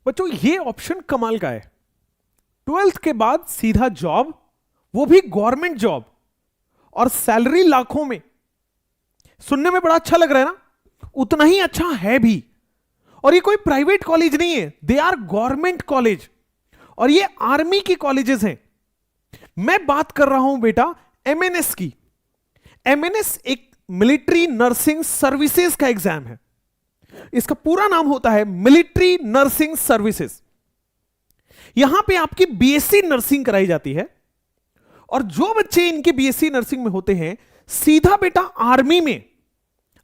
बच्चों ये ऑप्शन कमाल का है। 12th के बाद सीधा जॉब, वो भी गवर्नमेंट जॉब, और सैलरी लाखों में। सुनने में बड़ा अच्छा लग रहा है ना, उतना ही अच्छा है भी। और ये कोई प्राइवेट कॉलेज नहीं है, दे आर गवर्नमेंट कॉलेज, और ये आर्मी की कॉलेजेस हैं। मैं बात कर रहा हूं बेटा एमएनएस की। एमएनएस एक मिलिट्री नर्सिंग सर्विसेज का एग्जाम है। इसका पूरा नाम होता है मिलिट्री नर्सिंग सर्विसेज। यहां पे आपकी बीएससी नर्सिंग कराई जाती है, और जो बच्चे इनके बीएससी नर्सिंग में होते हैं, सीधा बेटा आर्मी में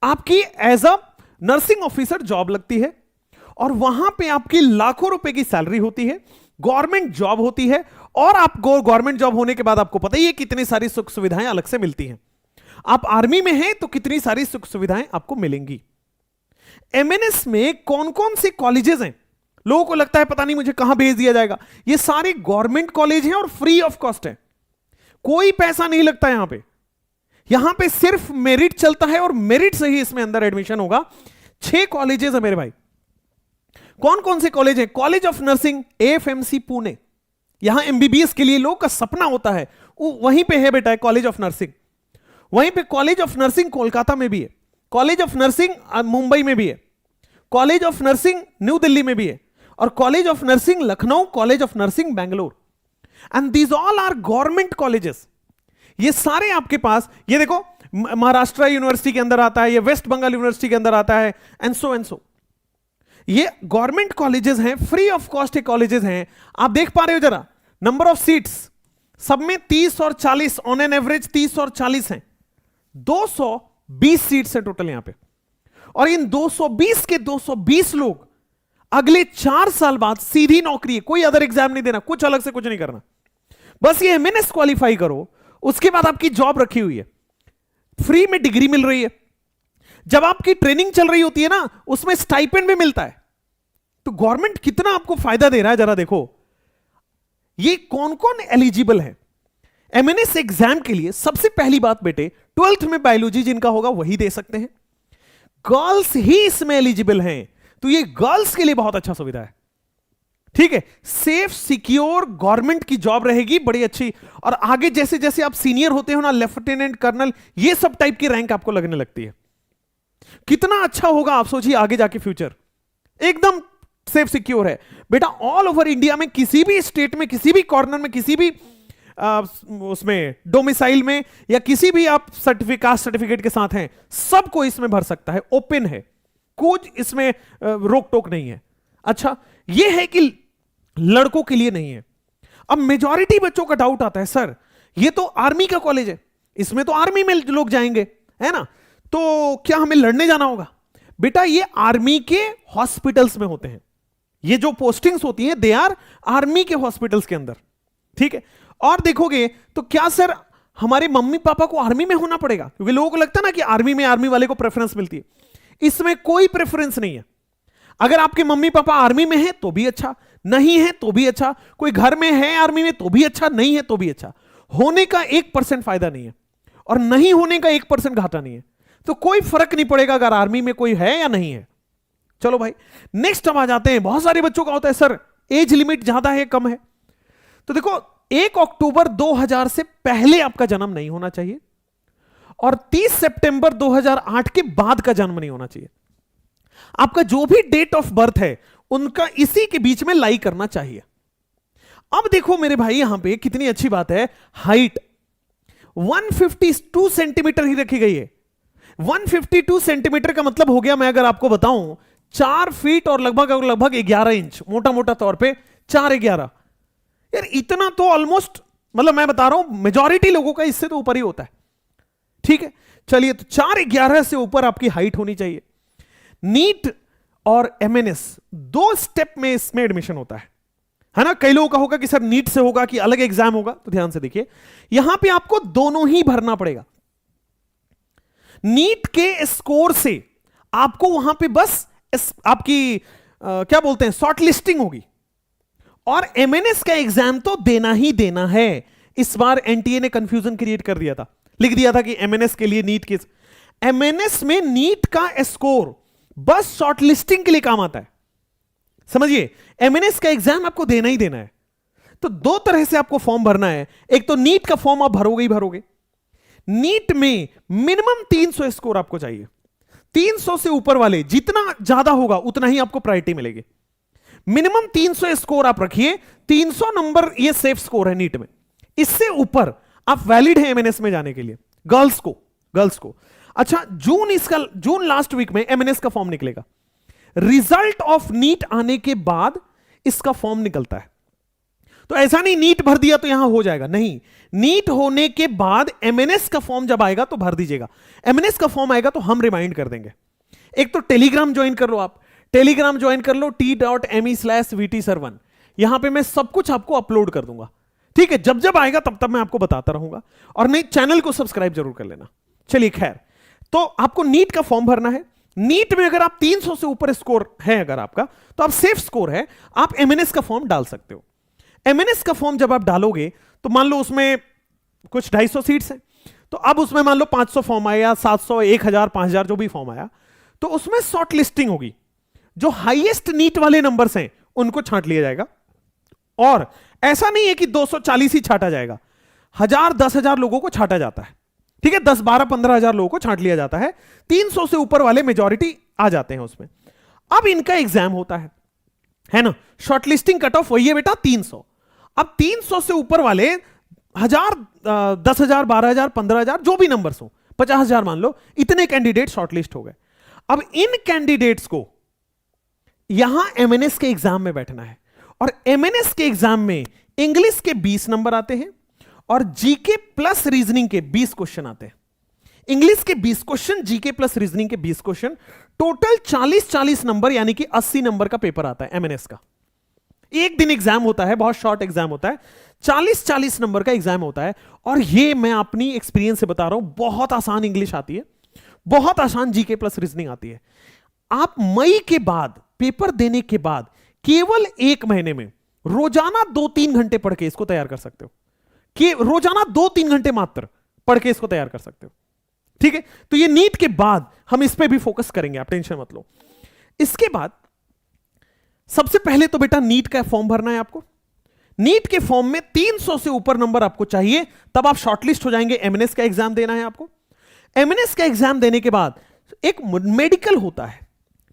आपकी as a nursing officer job लगती है, और वहां पे आपकी लाखों रुपए की सैलरी होती है, गवर्नमेंट जॉब होती है। और आप गवर्नमेंट जॉब होने के बाद आपको पता ही है कितनी सारी सुख सुविधाएं अलग से मिलती हैं। आप आर्मी में हैं तो कितनी सारी सुख सुविधाएं आपको मिलेंगी। एमएनएस में कौन कौन से कॉलेजेस हैं? लोगों को लगता है पता नहीं मुझे कहां भेज दिया जाएगा। ये सारे गवर्नमेंट कॉलेज हैं और फ्री ऑफ कॉस्ट है, कोई पैसा नहीं लगता यहां पे सिर्फ मेरिट चलता है, और मेरिट से ही इसमें अंदर एडमिशन होगा। 6 कॉलेजेस है मेरे भाई। कौन कौन से कॉलेज है? College of nursing AFMC Pune, यहां एमबीबीएस के लिए लोग का सपना होता है, वहीं पे है बेटा कॉलेज ऑफ नर्सिंग। वहीं पे कॉलेज ऑफ नर्सिंग कोलकाता में भी है, कॉलेज ऑफ नर्सिंग मुंबई में भी है, college of nursing new Delhi में भी है, और college of nursing Lucknow, college of nursing Bangalore. And these all are government colleges. ये सारे आपके पास, ये देखो महाराष्ट्र यूनिवर्सिटी के अंदर आता है, ये वेस्ट बंगाल यूनिवर्सिटी के अंदर आता है, एंड सो। ये गवर्नमेंट कॉलेजेस हैं, फ्री ऑफ कॉस्ट कॉलेजेस हैं। आप देख पा रहे हो जरा नंबर ऑफ सीट्स, सब में 30 और 40, ऑन एन एवरेज 30 और 40 हैं। 220 सीट्स है टोटल यहां पे, और इन 220 के 220 लोग अगले 4 साल बाद सीधी नौकरी है, कोई अदर एग्जाम नहीं देना, कुछ अलग से कुछ नहीं करना, बस ये एमएनएस क्वालिफाई करो, उसके बाद आपकी जॉब रखी हुई है, फ्री में डिग्री मिल रही है। जब आपकी ट्रेनिंग चल रही होती है ना, उसमें स्टाइपेंड भी मिलता है। तो गवर्नमेंट कितना आपको फायदा दे रहा है, जरा देखो। ये कौन कौन एलिजिबल है एमएनएस एग्जाम के लिए? सबसे पहली बात बेटे, 12th में बायोलॉजी जिनका होगा वही दे सकते हैं। गर्ल्स ही इसमें एलिजिबल हैं, तो ये गर्ल्स के लिए बहुत अच्छा सुविधा है। ठीक है, सेफ सिक्योर गवर्नमेंट की जॉब रहेगी, बड़ी अच्छी। और आगे जैसे जैसे आप सीनियर होते हो ना, लेफ्टिनेंट, कर्नल, ये सब टाइप की रैंक आपको लगने लगती है। कितना अच्छा होगा आप सोचिए आगे जाके फ्यूचर, एकदम सेफ सिक्योर है बेटा। ऑल ओवर इंडिया में किसी भी स्टेट में, किसी भी कॉर्नर में, किसी भी उसमें डोमिसाइल में, या किसी भी आप सर्टिफिकेट के साथ हैं, सबको इसमें भर सकता है, ओपन है, कुछ इसमें रोक टोक नहीं है। अच्छा, यह है कि लड़कों के लिए नहीं है। अब मेजॉरिटी बच्चों का डाउट आता है, सर ये तो आर्मी का कॉलेज है, इसमें तो आर्मी में लोग जाएंगे, है ना, तो क्या हमें लड़ने जाना होगा? बेटा ये आर्मी के हॉस्पिटल्स में होते हैं, ये जो पोस्टिंग्स होती हैं दे आर आर्मी के हॉस्पिटल्स के अंदर। ठीक है, और देखोगे तो क्या सर हमारे मम्मी पापा को आर्मी में होना पड़ेगा? क्योंकि लोगों को लगता है ना कि आर्मी में आर्मी वाले को प्रेफरेंस मिलती है। इसमें कोई प्रेफरेंस नहीं है। अगर आपके मम्मी पापा आर्मी में है तो भी अच्छा, नहीं है तो भी अच्छा, कोई घर में है आर्मी में तो भी अच्छा, नहीं है तो भी अच्छा। होने का 1% फायदा नहीं है, और नहीं होने का 1% घाटा नहीं है। तो कोई फर्क नहीं पड़ेगा अगर आर्मी में कोई है या नहीं है। चलो भाई, नेक्स्ट हम आ जाते हैं। बहुत सारे बच्चों का होता है सर एज लिमिट ज्यादा है कम है। तो देखो 1 अक्टूबर 2000 से पहले आपका जन्म नहीं होना चाहिए, और 30 सितंबर 2008 के बाद का जन्म नहीं होना चाहिए। आपका जो भी डेट ऑफ बर्थ है उनका इसी के बीच में लाई करना चाहिए। अब देखो मेरे भाई, यहां पे कितनी अच्छी बात है, हाइट 152 सेंटीमीटर ही रखी गई है। 152 सेंटीमीटर का मतलब हो गया, मैं अगर आपको बताऊं, 4 फीट और लगभग 11 इंच, मोटा मोटा तौर पे 4-11। यार इतना तो ऑलमोस्ट, मतलब मैं बता रहा हूं मेजॉरिटी लोगों का इससे तो ऊपर ही होता है। ठीक है, चलिए, तो 4-11 से ऊपर आपकी हाइट होनी चाहिए। नीट और एमएनएस 2 स्टेप में इसमें एडमिशन होता है ना। कई लोगों का होगा कि सर नीट से होगा कि अलग एग्जाम होगा, तो ध्यान से देखिए, यहां पे आपको दोनों ही भरना पड़ेगा। नीट के स्कोर से आपको वहां पे बस आपकी क्या बोलते हैं, शॉर्ट लिस्टिंग होगी, और एमएनएस का एग्जाम तो देना ही देना है। इस बार एनटीए ने कंफ्यूजन क्रिएट कर दिया था, लिख दिया था कि एमएनएस के लिए नीट के, एमएनएस में नीट का स्कोर बस शॉर्ट लिस्टिंग के लिए काम आता है, समझिए, एमएनएस का एग्जाम आपको देना ही देना है। तो दो तरह से आपको फॉर्म भरना है। एक तो नीट का फॉर्म आप भरोगे ही भरोगे। नीट में मिनिमम 300 स्कोर आपको चाहिए। 300 से ऊपर वाले जितना ज्यादा होगा उतना ही आपको प्रायोरिटी मिलेगी। मिनिमम 300 स्कोर आप रखिए। 300 नंबर ये सेफ स्कोर है नीट में। इससे ऊपर आप वैलिड है एमएनएस में जाने के लिए। गर्ल्स को अच्छा, जून लास्ट वीक में एमएनएस का फॉर्म निकलेगा। रिजल्ट ऑफ नीट आने के बाद इसका फॉर्म निकलता है। तो ऐसा नहीं नीट भर दिया तो यहां हो जाएगा, नहीं। नीट होने के बाद एमएनएस का फॉर्म जब आएगा तो भर दीजिएगा। एमएनएस का फॉर्म आएगा तो हम रिमाइंड कर देंगे। एक तो टेलीग्राम ज्वाइन कर लो, आप टेलीग्राम ज्वाइन कर लो t.me/vtsir1। यहां पे मैं सब कुछ आपको अपलोड कर दूंगा, ठीक है। जब जब आएगा तब तब मैं आपको बताता रहूंगा। और नहीं, चैनल को सब्सक्राइब जरूर कर लेना। चलिए खैर, तो आपको नीट का फॉर्म भरना है। नीट में अगर आप 300 से ऊपर स्कोर है अगर आपका, तो आप सेफ स्कोर है, आप एमएनएस का फॉर्म डाल सकते हो। एमएनएस का फॉर्म जब आप डालोगे तो मान लो उसमें कुछ 250 सीट्स हैं, तो अब उसमें मान लो 500 फॉर्म आया, 700, 1000, 5000 जो भी फॉर्म आया, तो उसमें शॉर्ट लिस्टिंग होगी। जो हाईएस्ट नीट वाले नंबर्स हैं उनको छांट लिया जाएगा। और ऐसा नहीं है कि 240 ही छांटा जाएगा, 1000, 10,000 लोगों को छांटा जाता है, ठीक है। 10, 12, 15,000 लोगों को छांट लिया जाता है। 300 से ऊपर वाले मेजॉरिटी आ जाते हैं उसमें। अब इनका एग्जाम होता है ना। शॉर्टलिस्टिंग कट ऑफ वही है बेटा 300। अब 300 से ऊपर वाले 1000, 10,000, 12,000, 15,000 जो भी नंबर्स हो, 50,000 मान लो, इतने कैंडिडेट शॉर्टलिस्ट हो गए। अब इन कैंडिडेट्स को यहां एमएनएस के एग्जाम में बैठना है। और एमएनएस के एग्जाम में इंग्लिश के 20 नंबर आते हैं और जीके प्लस रीजनिंग के 20 क्वेश्चन आते हैं। इंग्लिश के 20 क्वेश्चन, जीके प्लस रीजनिंग के 20 क्वेश्चन, टोटल 40-40 नंबर, यानी कि 80 नंबर का पेपर आता है एमएनएस का। एक दिन एग्जाम होता है, बहुत शॉर्ट एग्जाम होता है, 40-40 नंबर का एग्जाम होता है। और ये मैं अपनी एक्सपीरियंस से बता रहा हूं, बहुत आसान इंग्लिश आती है, बहुत आसान जीके प्लस रीजनिंग आती है। आप मई के बाद, पेपर देने के बाद, केवल 1 महीने में रोजाना 2-3 घंटे पढ़ के इसको तैयार कर सकते हो। कि रोजाना 2-3 घंटे मात्र पढ़ के इसको तैयार कर सकते हो, ठीक है। तो ये नीट के बाद हम इस पे भी फोकस करेंगे, आप टेंशन मत लो। इसके बाद सबसे पहले तो बेटा नीट का फॉर्म भरना है आपको। नीट के फॉर्म में 300 से ऊपर नंबर आपको चाहिए, तब आप शॉर्टलिस्ट हो जाएंगे। एमएनएस का एग्जाम देना है आपको। एमएनएस का एग्जाम देने के बाद एक मेडिकल होता है,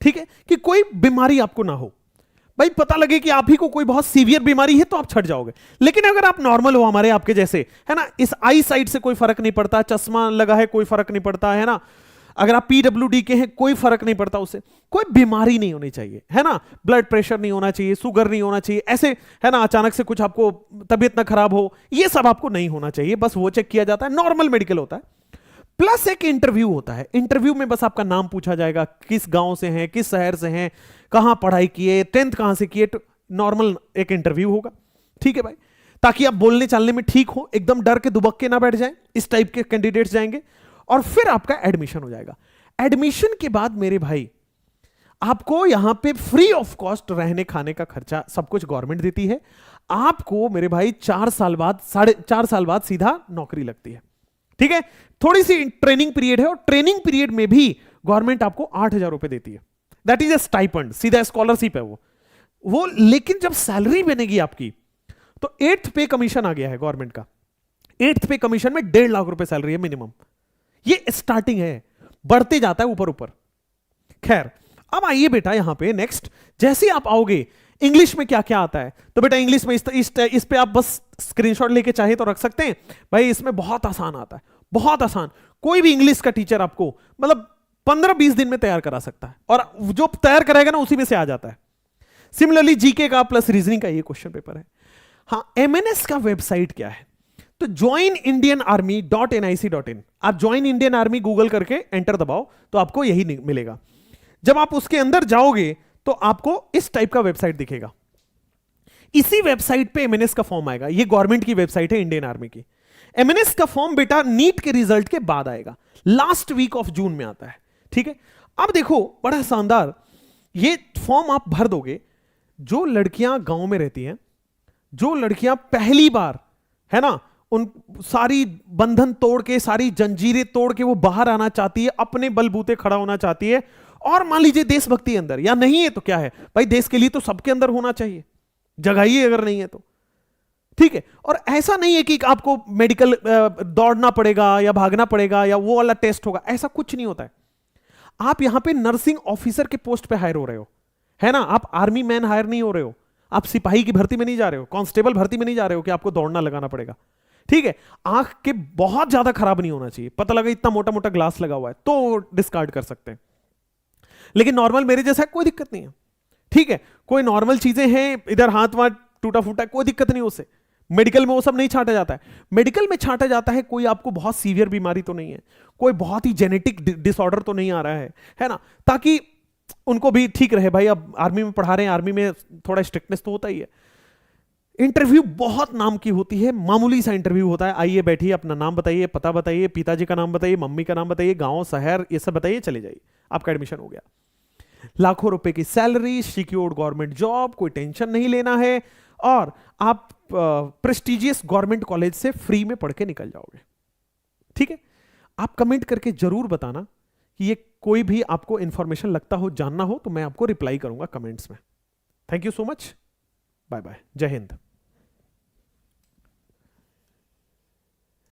ठीक है, कि कोई बीमारी आपको ना हो। भाई पता लगे कि आप ही को कोई बहुत सीवियर बीमारी है तो आप छट जाओगे, लेकिन अगर आप नॉर्मल हो, हमारे आपके जैसे, है ना, इस आई साइड से कोई फर्क नहीं पड़ता, चश्मा लगा है कोई फर्क नहीं पड़ता, है ना, अगर आप पीडब्ल्यूडी के हैं कोई फर्क नहीं पड़ता, उससे कोई बीमारी नहीं होनी चाहिए, है ना, ब्लड प्रेशर नहीं होना चाहिए, शुगर नहीं होना चाहिए, ऐसे, है ना, अचानक से कुछ आपको तबीयत ना खराब हो, ये सब आपको नहीं होना चाहिए। बस वो चेक किया जाता है, नॉर्मल मेडिकल होता है। प्लस एक इंटरव्यू होता है। इंटरव्यू में बस आपका नाम पूछा जाएगा, किस गांव से हैं, किस शहर से हैं, कहां पढ़ाई किए, 10th कहां से किए, नॉर्मल एक इंटरव्यू होगा, ठीक है भाई, ताकि आप बोलने चालने में ठीक हो, एकदम डर के दुबक के ना बैठ जाएं। इस टाइप के कैंडिडेट्स जाएंगे और फिर आपका एडमिशन हो जाएगा। एडमिशन के बाद मेरे भाई आपको यहां पे फ्री ऑफ कॉस्ट रहने खाने का खर्चा सब कुछ गवर्नमेंट देती है। आपको मेरे भाई 4 साल बाद, 4.5 साल बाद सीधा नौकरी लगती है, ठीक है। थोड़ी सी ट्रेनिंग पीरियड है और ट्रेनिंग पीरियड में भी गवर्नमेंट आपको 8,000 रुपए देती है। दैट इज ए स्टाइपेंड, सीधा स्कॉलरशिप है वो। लेकिन जब सैलरी बनेगी आपकी तो 8th पे कमीशन आ गया है गवर्नमेंट का। 8th पे कमीशन में 1.5 लाख रुपए सैलरी है मिनिमम। ये स्टार्टिंग है, बढ़ते जाता है ऊपर ऊपर। खैर, अब आइए बेटा यहां पे नेक्स्ट, जैसे आप आओगे इंग्लिश में क्या क्या आता है, तो बेटा इंग्लिश में इस पे आप बस स्क्रीनशॉट लेके चाहे तो रख सकते हैं भाई। इसमें बहुत आसान आता है, बहुत आसान। कोई भी इंग्लिश का टीचर आपको मतलब 15-20 दिन में तैयार करा सकता है, और जो तैयार कराएगा ना उसी में से आ जाता है। सिमिलरली जीके का प्लस रीजनिंग का ये क्वेश्चन पेपर है। हाँ, एमएनएस का वेबसाइट क्या है, तो joinindianarmy.nic.in। आप ज्वाइन इंडियन आर्मी गूगल करके एंटर दबाओ तो आपको यही मिलेगा। जब आप उसके अंदर जाओगे तो आपको इस टाइप का वेबसाइट दिखेगा। इसी वेबसाइट पे एमएनएस का फॉर्म आएगा। ये गवर्नमेंट की वेबसाइट है, इंडियन आर्मी की। एमएनएस का फॉर्म बेटा नीट के रिजल्ट के बाद आएगा, लास्ट वीक ऑफ जून में आता है, ठीक है। अब देखो बड़ा शानदार, ये फॉर्म आप भर दोगे। जो लड़कियां गांव में रहती हैं, जो लड़कियां पहली बार, है ना, उन सारी बंधन तोड़ के, सारी जंजीरें तोड़ के वो बाहर आना चाहती है, अपने बलबूते खड़ा होना चाहती है, और मान लीजिए देशभक्ति अंदर या नहीं है तो क्या है भाई, देश के लिए तो सबके अंदर होना चाहिए, जगाइए अगर नहीं है तो। ठीक है, और ऐसा नहीं है कि आपको मेडिकल दौड़ना पड़ेगा या भागना पड़ेगा या वो वाला टेस्ट होगा, ऐसा कुछ नहीं होता है। आप यहां पे नर्सिंग ऑफिसर के पोस्ट पे हायर हो रहे हो, है ना, आप आर्मी मैन हायर नहीं हो रहे हो, आप सिपाही की भर्ती में नहीं जा रहे हो, कांस्टेबल भर्ती में नहीं जा रहे हो कि आपको दौड़ना लगाना पड़ेगा। ठीक है, आंख के बहुत ज्यादा खराब नहीं होना चाहिए, पता लगा इतना मोटा मोटा ग्लास लगा हुआ है तो डिस्कार्ड कर सकते हैं, लेकिन नॉर्मल मेरे जैसा कोई दिक्कत नहीं है। ठीक है, कोई नॉर्मल चीजें हैं, इधर हाथ वाथ टूटा फूटा, कोई दिक्कत नहीं उससे। मेडिकल में वो सब नहीं छांटा जाता है। मेडिकल में छांटा जाता है कोई आपको बहुत सीवियर बीमारी तो नहीं है, कोई बहुत ही जेनेटिक डिसऑर्डर तो नहीं आ रहा है ना, ताकि उनको भी ठीक रहे भाई, अब आर्मी में पढ़ा रहे हैं, आर्मी में थोड़ा स्ट्रिक्टनेस तो होता ही है। इंटरव्यू बहुत नाम की होती है, मामूली सा इंटरव्यू होता है, आइए बैठिए, अपना नाम बताइए, पता बताइए, पिताजी का नाम बताइए, मम्मी का नाम बताइए, गांव शहर ये सब बताइए, चले जाइए, आपका एडमिशन हो गया। लाखों रुपए की सैलरी, सिक्योर्ड गवर्नमेंट जॉब, कोई टेंशन नहीं लेना है, और आप प्रेस्टिजियस गवर्नमेंट कॉलेज से फ्री में पढ़ के निकल जाओगे। ठीक है, आप कमेंट करके जरूर बताना कि ये कोई भी आपको इंफॉर्मेशन लगता हो, जानना हो, तो मैं आपको रिप्लाई करूंगा कमेंट्स में। Thank you so much, bye bye, Jai Hind.